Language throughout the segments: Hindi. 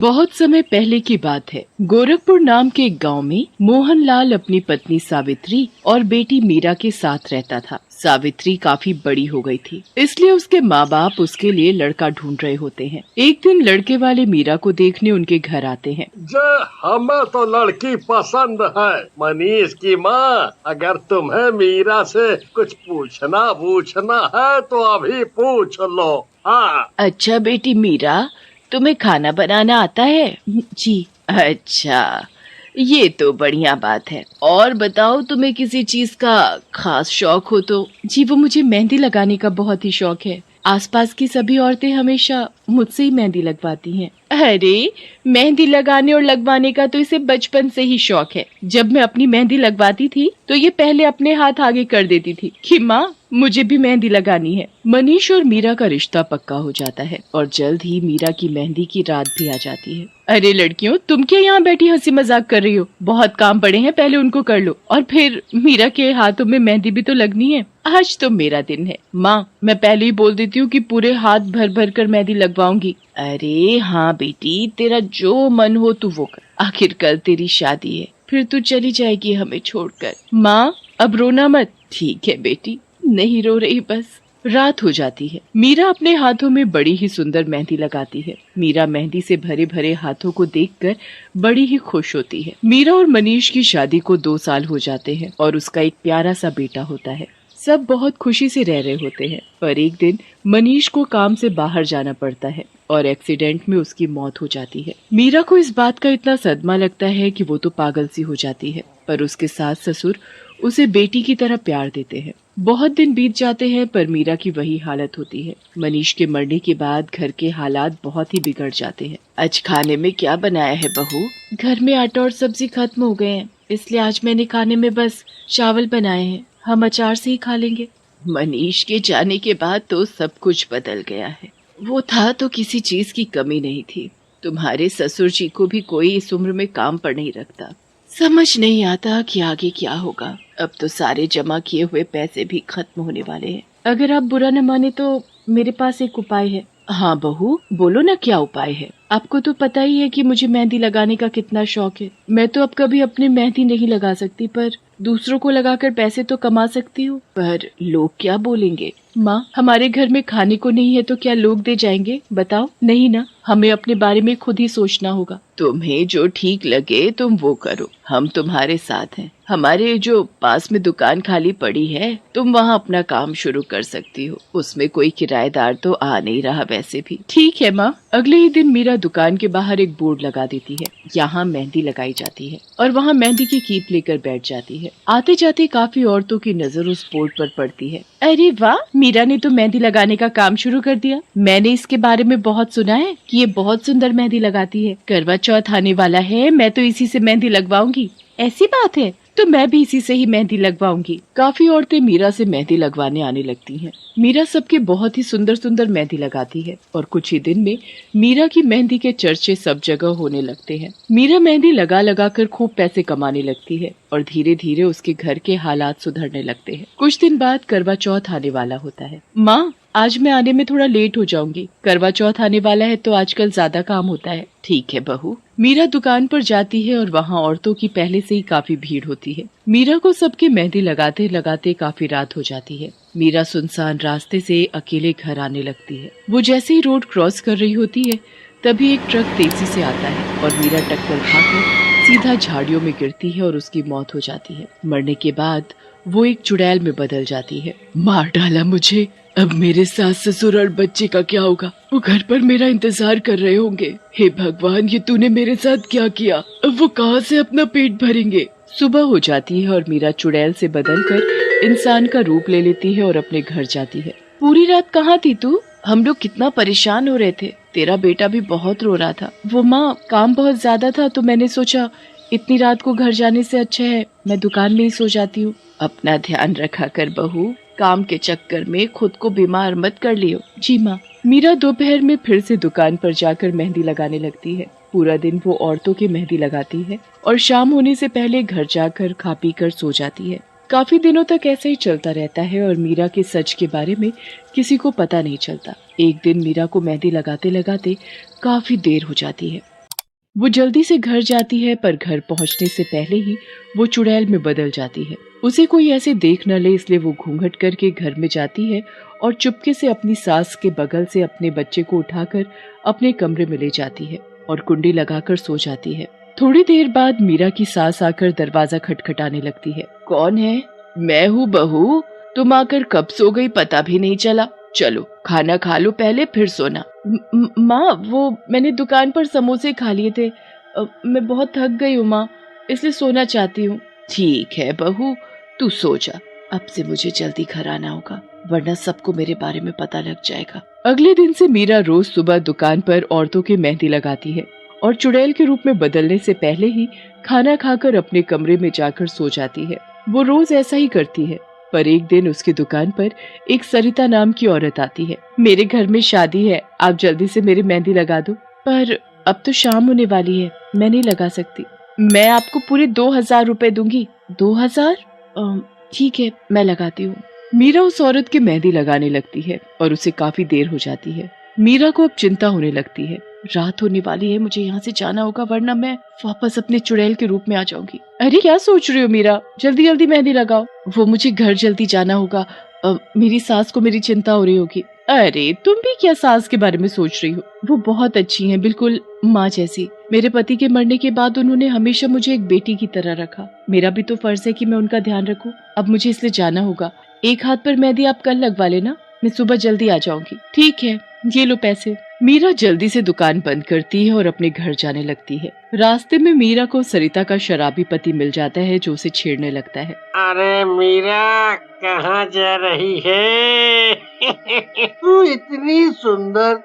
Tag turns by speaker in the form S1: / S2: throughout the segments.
S1: बहुत समय पहले की बात है। गोरखपुर नाम के एक गांव में मोहनलाल अपनी पत्नी सावित्री और बेटी मीरा के साथ रहता था। सावित्री काफी बड़ी हो गई थी, इसलिए उसके माँ बाप उसके लिए लड़का ढूंढ रहे होते हैं। एक दिन लड़के वाले मीरा को देखने उनके घर आते हैं।
S2: हमें तो लड़की पसंद है मनीष की माँ। अगर तुम्हें मीरा से कुछ पूछना है तो अभी पूछ लो। हाँ।
S1: अच्छा बेटी मीरा, तुम्हें खाना बनाना आता है? जी। अच्छा, ये तो बढ़िया बात है। और बताओ, तुम्हें किसी चीज का खास शौक हो तो? जी, वो मुझे मेहंदी लगाने का बहुत ही शौक है। आसपास की सभी औरतें हमेशा मुझसे ही मेहंदी लगवाती हैं। अरे, मेहंदी लगाने और लगवाने का तो इसे बचपन से ही शौक है। जब मैं अपनी मेहंदी लगवाती थी तो ये पहले अपने हाथ आगे कर देती थी कि माँ, मुझे भी मेहंदी लगानी है। मनीष और मीरा का रिश्ता पक्का हो जाता है और जल्द ही मीरा की मेहंदी की रात भी आ जाती है। अरे लड़कियों, तुम क्या यहाँ बैठी हंसी मजाक कर रही हो? बहुत काम पड़े हैं, पहले उनको कर लो। और फिर मीरा के हाथों में मेहंदी भी तो लगनी है। आज तो मेरा दिन है। माँ, मैं पहले ही बोल देती हूँ कि पूरे हाथ भर भर कर मेहंदी लगवाऊंगी। अरे हाँ बेटी, तेरा जो मन हो तू वो कर। आखिर कल तेरी शादी है, फिर तू चली जाएगी हमें छोड़कर। माँ, अब रोना मत। ठीक है बेटी, नहीं रो रही बस। रात हो जाती है। मीरा अपने हाथों में बड़ी ही सुंदर मेहंदी लगाती है। मीरा मेहंदी से भरे भरे हाथों को देखकर बड़ी ही खुश होती है। मीरा और मनीष की शादी को 2 साल हो जाते हैं और उसका एक प्यारा सा बेटा होता है। सब बहुत खुशी से रह रहे होते हैं, पर एक दिन मनीष को काम से बाहर जाना पड़ता है और एक्सीडेंट में उसकी मौत हो जाती है। मीरा को इस बात का इतना सदमा लगता है कि वो तो पागल सी हो जाती है, पर उसके सास ससुर उसे बेटी की तरह प्यार देते हैं। बहुत दिन बीत जाते हैं, पर मीरा की वही हालत होती है। मनीष के मरने के बाद घर के हालात बहुत ही बिगड़ जाते हैं। आज खाने में क्या बनाया है बहू? घर में आटा और सब्जी खत्म हो गए हैं, इसलिए आज मैंने खाने में बस चावल बनाए हैं। हम अचार से ही खा लेंगे। मनीष के जाने के बाद तो सब कुछ बदल गया है। वो था तो किसी चीज की कमी नहीं थी। तुम्हारे ससुर जी को भी कोई इस उम्र में काम पर नहीं रखता। समझ नहीं आता कि आगे क्या होगा। अब तो सारे जमा किए हुए पैसे भी खत्म होने वाले हैं। अगर आप बुरा न माने तो मेरे पास एक उपाय है। हाँ बहू, बोलो ना, क्या उपाय है? आपको तो पता ही है कि मुझे मेहंदी लगाने का कितना शौक है। मैं तो अब कभी अपनी मेहंदी नहीं लगा सकती, पर दूसरों को लगाकर पैसे तो कमा सकती हूँ। पर लोग क्या बोलेंगे? माँ, हमारे घर में खाने को नहीं है तो क्या लोग दे जाएंगे? बताओ। नहीं ना, हमें अपने बारे में खुद ही सोचना होगा। तुम्हें जो ठीक लगे तुम वो करो, हम तुम्हारे साथ हैं। हमारे जो पास में दुकान खाली पड़ी है, तुम वहाँ अपना काम शुरू कर सकती हो। उसमें कोई किराएदार तो आ नहीं रहा वैसे भी। ठीक है माँ। अगले ही दिन मीरा दुकान के बाहर एक बोर्ड लगा देती है। यहाँ मेहंदी लगाई जाती है और वहाँ मेहंदी की कीप लेकर बैठ जाती है। आते जाते काफी औरतों की नजर उस बोर्ड पर पड़ती है। अरे वाह, मीरा ने तो मेहंदी लगाने का काम शुरू कर दिया। मैंने इसके बारे में बहुत सुना है कि ये बहुत सुंदर मेहंदी लगाती है। करवा चौथ आने वाला है, मैं तो इसी से मेहंदी लगवाऊंगी। ऐसी बात है तो मैं भी इसी से ही मेहंदी लगवाऊंगी। काफी औरतें मीरा से मेहंदी लगवाने आने लगती हैं। मीरा सबके बहुत ही सुंदर सुंदर मेहंदी लगाती है और कुछ ही दिन में मीरा की मेहंदी के चर्चे सब जगह होने लगते हैं। मीरा मेहंदी लगा लगा कर खूब पैसे कमाने लगती है और धीरे धीरे उसके घर के हालात सुधरने लगते हैं। कुछ दिन बाद करवा चौथ आने वाला होता है। माँ, आज मैं आने में थोड़ा लेट हो जाऊंगी। करवा चौथ आने वाला है तो आजकल ज्यादा काम होता है। ठीक है बहू। मीरा दुकान पर जाती है और वहाँ औरतों की पहले से ही काफी भीड़ होती है। मीरा को सबके मेहंदी लगाते लगाते काफी रात हो जाती है। मीरा सुनसान रास्ते से अकेले घर आने लगती है। वो जैसे ही रोड क्रॉस कर रही होती है, तभी एक ट्रक तेजी से आता है और मीरा टक्कर खाकर सीधा झाड़ियों में गिरती है और उसकी मौत हो जाती है। मरने के बाद वो एक चुड़ैल में बदल जाती है। मार डाला मुझे, अब मेरे सास ससुर और बच्चे का क्या होगा? वो घर पर मेरा इंतजार कर रहे होंगे। हे भगवान, ये तूने मेरे साथ क्या किया? अब वो कहाँ से अपना पेट भरेंगे? सुबह हो जाती है और मीरा चुड़ैल से बदलकर इंसान का रूप ले लेती है और अपने घर जाती है। पूरी रात कहाँ थी तू? हम लोग कितना परेशान हो रहे थे। तेरा बेटा भी बहुत रो रहा था। वो माँ, काम बहुत ज्यादा था तो मैंने सोचा इतनी रात को घर जाने से अच्छा है मैं दुकान में ही सो जाती हूँ। अपना ध्यान रखा कर बहू, काम के चक्कर में खुद को बीमार मत कर लियो। जी माँ। मीरा दोपहर में फिर से दुकान पर जाकर मेहंदी लगाने लगती है। पूरा दिन वो औरतों की मेहंदी लगाती है और शाम होने से पहले घर जाकर खा पी कर सो जाती है। काफी दिनों तक ऐसे ही चलता रहता है और मीरा के सच के बारे में किसी को पता नहीं चलता। एक दिन मीरा को मेहंदी लगाते लगाते काफी देर हो जाती है। वो जल्दी से घर जाती है, पर घर पहुंचने से पहले ही वो चुड़ैल में बदल जाती है। उसे कोई ऐसे देख न ले, इसलिए वो घूंघट करके घर में जाती है और चुपके से अपनी सास के बगल से अपने बच्चे को उठाकर अपने कमरे में ले जाती है और कुंडी लगाकर सो जाती है। थोड़ी देर बाद मीरा की सास आकर दरवाजा खटखटाने लगती है। कौन है? मैं हूँ बहू, तुम आकर कब सो गई पता भी नहीं चला। चलो खाना खा लो पहले, फिर सोना। माँ, वो मैंने दुकान पर समोसे खा लिए थे, मैं बहुत थक गई हूँ माँ, इसलिए सोना चाहती हूँ। ठीक है बहू, तू सो जा। अब से मुझे जल्दी घर आना होगा, वरना सबको मेरे बारे में पता लग जाएगा। अगले दिन से मीरा रोज सुबह दुकान पर औरतों की मेहंदी लगाती है और चुड़ैल के रूप में बदलने से पहले ही खाना खाकर अपने कमरे में जाकर सो जाती है। वो रोज ऐसा ही करती है, पर एक दिन उसकी दुकान पर एक सरिता नाम की औरत आती है। मेरे घर में शादी है, आप जल्दी से मेरी मेहंदी लगा दो। पर अब तो शाम होने वाली है, मैं नहीं लगा सकती। मैं आपको पूरे 2000 रुपए दूंगी। 2000? ठीक है, मैं लगाती हूँ। मीरा उस औरत की मेहंदी लगाने लगती है और उसे काफी देर हो जाती है। मीरा को अब चिंता होने लगती है। रात होने वाली है, मुझे यहाँ से जाना होगा, वरना मैं वापस अपने चुड़ैल के रूप में आ जाऊंगी। अरे क्या सोच रही हो मीरा, जल्दी जल्दी मेहंदी लगाओ। वो मुझे घर जल्दी जाना होगा, मेरी सास को मेरी चिंता हो रही होगी। अरे तुम भी क्या सास के बारे में सोच रही हो, वो बहुत अच्छी हैं, बिल्कुल माँ जैसी। मेरे पति के मरने के बाद उन्होंने हमेशा मुझे एक बेटी की तरह रखा। मेरा भी तो फर्ज है कि मैं उनका ध्यान रखूं। अब मुझे इसलिए जाना होगा। एक हाथ पर मेहंदी आप कल लगवा लेना, मैं सुबह जल्दी आ जाऊंगी। ठीक है, ये लो पैसे। मीरा जल्दी से दुकान बंद करती है और अपने घर जाने लगती है। रास्ते में मीरा को सरिता का शराबी पति मिल जाता है, जो उसे छेड़ने लगता है।
S2: अरे मीरा, कहाँ जा रही है? तू इतनी सुंदर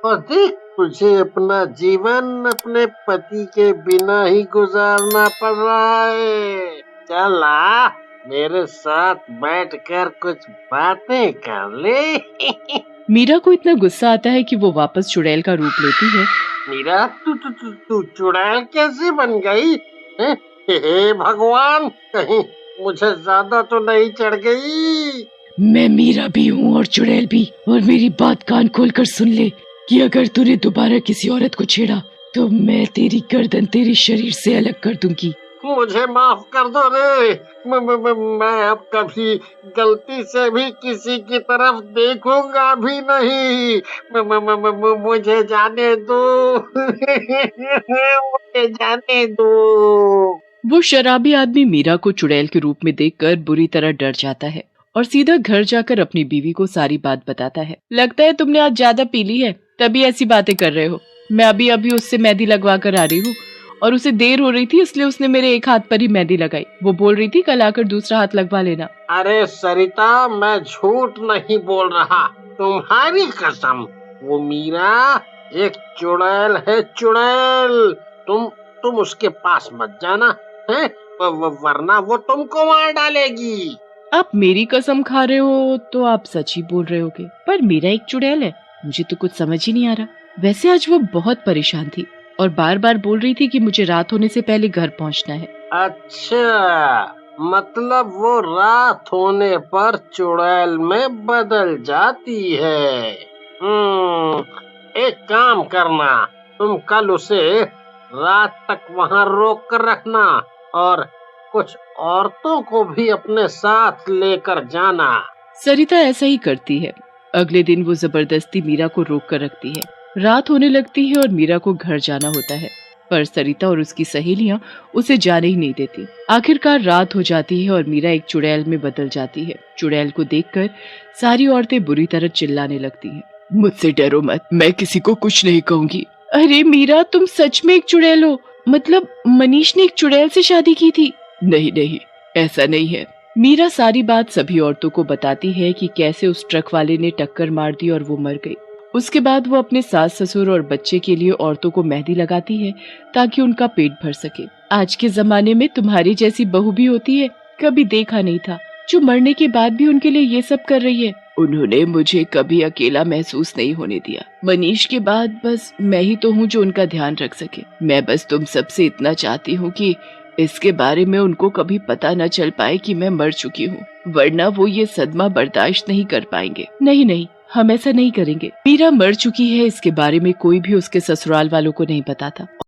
S2: और देख, तुझे अपना जीवन अपने पति के बिना ही गुजारना पड़ रहा है। चल आ, मेरे साथ बैठकर कुछ बातें कर ले।
S1: मीरा को इतना गुस्सा आता है कि वो वापस चुड़ैल का रूप लेती है।
S2: मीरा, तू चुड़ैल कैसे बन गई? हे भगवान, कहीं मुझे ज्यादा तो नहीं चढ़ गई?
S1: मैं मीरा भी हूँ और चुड़ैल भी, और मेरी बात कान खोलकर सुन ले कि अगर तूने दोबारा किसी औरत को छेड़ा तो मैं तेरी गर्दन तेरे शरीर से अलग कर दूंगी।
S2: मुझे माफ कर दो रे, मैं अब कभी गलती से भी किसी की तरफ देखूंगा भी नहीं। मुझे जाने दो। मुझे जाने दो।
S1: वो शराबी आदमी मीरा को चुड़ैल के रूप में देखकर बुरी तरह डर जाता है और सीधा घर जाकर अपनी बीवी को सारी बात बताता है। लगता है तुमने आज ज्यादा पी ली है, तभी ऐसी बातें कर रहे हो। मैं अभी अभी उससे मेहंदी लगवा कर आ रही हूँ और उसे देर हो रही थी, इसलिए उसने मेरे एक हाथ पर ही मेहंदी लगाई। वो बोल रही थी कल आकर दूसरा हाथ लगवा लेना।
S2: अरे सरिता, मैं झूठ नहीं बोल रहा, तुम्हारी कसम। वो मीरा एक चुड़ैल है, चुड़ैल। तुम उसके पास मत जाना है, वरना वो तुमको मार डालेगी।
S1: आप मेरी कसम खा रहे हो तो आप सच ही बोल रहे होगे, पर मीरा एक चुड़ैल है, मुझे तो कुछ समझ ही नहीं आ रहा। वैसे आज वो बहुत परेशान थी और बार बार बोल रही थी कि मुझे रात होने से पहले घर पहुंचना है।
S2: अच्छा, मतलब वो रात होने पर चुड़ैल में बदल जाती है। एक काम करना, तुम कल उसे रात तक वहाँ रोक कर रखना और कुछ औरतों को भी अपने साथ लेकर जाना।
S1: सरिता ऐसा ही करती है। अगले दिन वो जबरदस्ती मीरा को रोक कर रखती है। रात होने लगती है और मीरा को घर जाना होता है, पर सरिता और उसकी सहेलियां उसे जाने ही नहीं देती। आखिरकार रात हो जाती है और मीरा एक चुड़ैल में बदल जाती है। चुड़ैल को देखकर सारी औरतें बुरी तरह चिल्लाने लगती हैं। मुझसे डरो मत, मैं किसी को कुछ नहीं कहूंगी। अरे मीरा, तुम सच में एक चुड़ैल हो? मतलब मनीष ने एक चुड़ैल से शादी की थी? नहीं नहीं, ऐसा नहीं है। मीरा सारी बात सभी औरतों को बताती है कि कैसे उस ट्रक वाले ने टक्कर मार दी और वो मर गई। उसके बाद वो अपने सास ससुर और बच्चे के लिए औरतों को मेहंदी लगाती है ताकि उनका पेट भर सके। आज के जमाने में तुम्हारी जैसी बहू भी होती है, कभी देखा नहीं था, जो मरने के बाद भी उनके लिए ये सब कर रही है। उन्होंने मुझे कभी अकेला महसूस नहीं होने दिया। मनीष के बाद बस मैं ही तो हूँ जो उनका ध्यान रख सके। मैं बस तुम सबसे इतना चाहती हूँ कि इसके बारे में उनको कभी पता न चल पाए कि मैं मर चुकी हूँ, वरना वो ये सदमा बर्दाश्त नहीं कर पाएंगे। नहीं नहीं, हम ऐसा नहीं करेंगे। मीरा मर चुकी है, इसके बारे में कोई भी उसके ससुराल वालों को नहीं पता था।